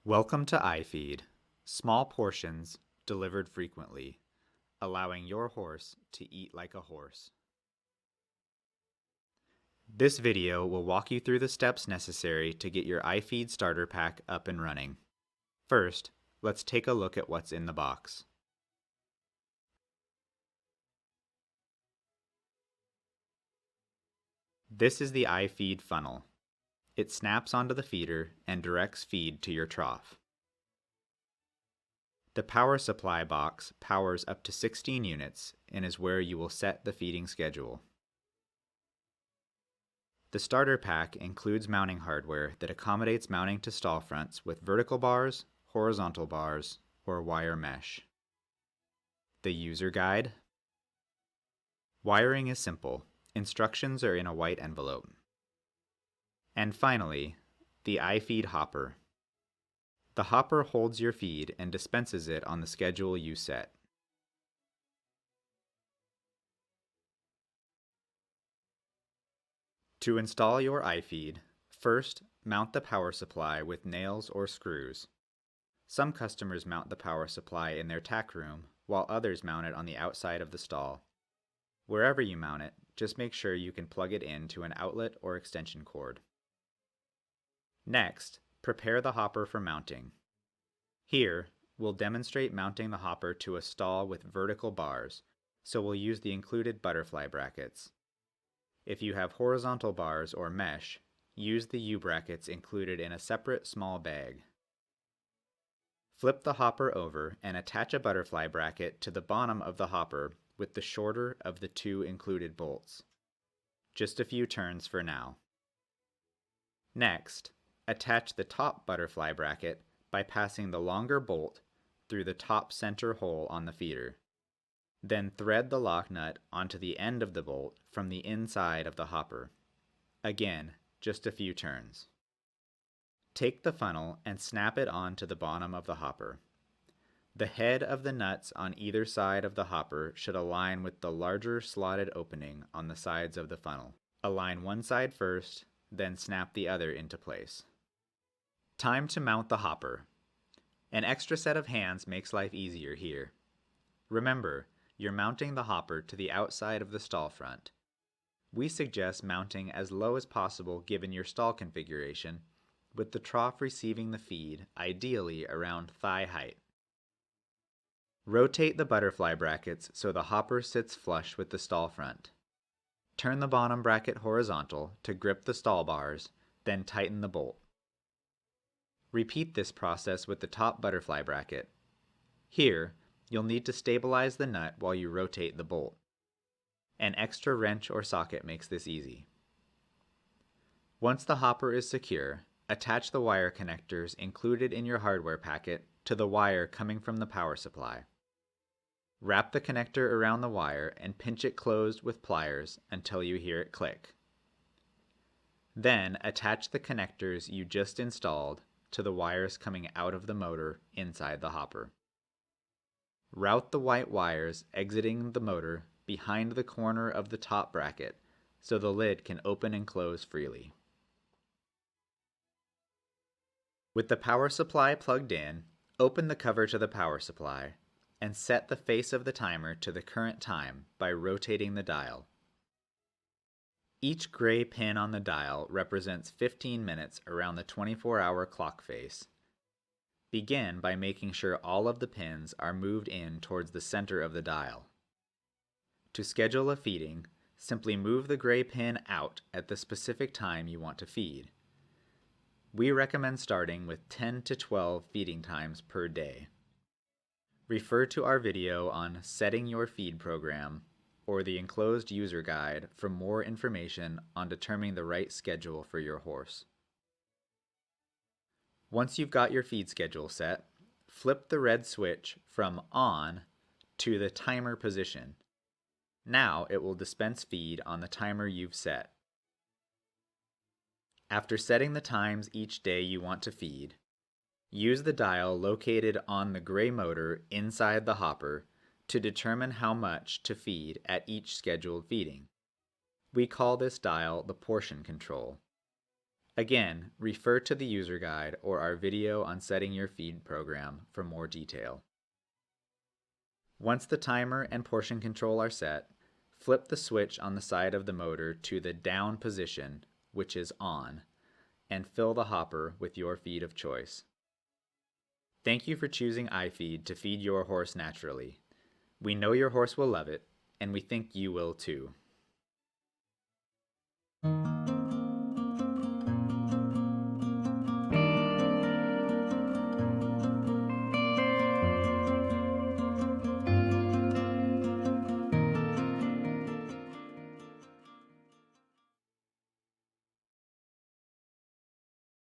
Welcome to iFeed, small portions delivered frequently, allowing your horse to eat like a horse. This video will walk you through the steps necessary to get your iFeed starter pack up and running. First, let's take a look at what's in the box. This is the iFeed funnel. It snaps onto the feeder and directs feed to your trough. The power supply box powers up to 16 units and is where you will set the feeding schedule. The starter pack includes mounting hardware that accommodates mounting to stall fronts with vertical bars, horizontal bars, or wire mesh. The user guide. Wiring is simple. Instructions are in a white envelope. And finally, the iFeed hopper. The hopper holds your feed and dispenses it on the schedule you set. To install your iFeed, first mount the power supply with nails or screws. Some customers mount the power supply in their tack room, while others mount it on the outside of the stall. Wherever you mount it, just make sure you can plug it into an outlet or extension cord. Next, prepare the hopper for mounting. Here, we'll demonstrate mounting the hopper to a stall with vertical bars, so we'll use the included butterfly brackets. If you have horizontal bars or mesh, use the U-brackets included in a separate small bag. Flip the hopper over and attach a butterfly bracket to the bottom of the hopper with the shorter of the two included bolts. Just a few turns for now. Next, attach the top butterfly bracket by passing the longer bolt through the top center hole on the feeder. Then thread the lock nut onto the end of the bolt from the inside of the hopper. Again, just a few turns. Take the funnel and snap it onto the bottom of the hopper. The head of the nuts on either side of the hopper should align with the larger slotted opening on the sides of the funnel. Align one side first, then snap the other into place. Time to mount the hopper. An extra set of hands makes life easier here. Remember, you're mounting the hopper to the outside of the stall front. We suggest mounting as low as possible given your stall configuration, with the trough receiving the feed ideally around thigh height. Rotate the butterfly brackets so the hopper sits flush with the stall front. Turn the bottom bracket horizontal to grip the stall bars, then tighten the bolt. Repeat this process with the top butterfly bracket. Here, you'll need to stabilize the nut while you rotate the bolt. An extra wrench or socket makes this easy. Once the hopper is secure, attach the wire connectors included in your hardware packet to the wire coming from the power supply. Wrap the connector around the wire and pinch it closed with pliers until you hear it click. Then attach the connectors you just installed to the wires coming out of the motor inside the hopper. Route the white wires exiting the motor behind the corner of the top bracket so the lid can open and close freely. With the power supply plugged in, open the cover to the power supply and set the face of the timer to the current time by rotating the dial. Each gray pin on the dial represents 15 minutes around the 24-hour clock face. Begin by making sure all of the pins are moved in towards the center of the dial. To schedule a feeding, simply move the gray pin out at the specific time you want to feed. We recommend starting with 10 to 12 feeding times per day. Refer to our video on setting your feed program or the enclosed user guide for more information on determining the right schedule for your horse. Once you've got your feed schedule set, flip the red switch from on to the timer position. Now it will dispense feed on the timer you've set. After setting the times each day you want to feed, use the dial located on the gray motor inside the hopper to determine how much to feed at each scheduled feeding. We call this dial the portion control. Again, refer to the user guide or our video on setting your feed program for more detail. Once the timer and portion control are set, flip the switch on the side of the motor to the down position, which is on, and fill the hopper with your feed of choice. Thank you for choosing iFeed to feed your horse naturally. We know your horse will love it, and we think you will too.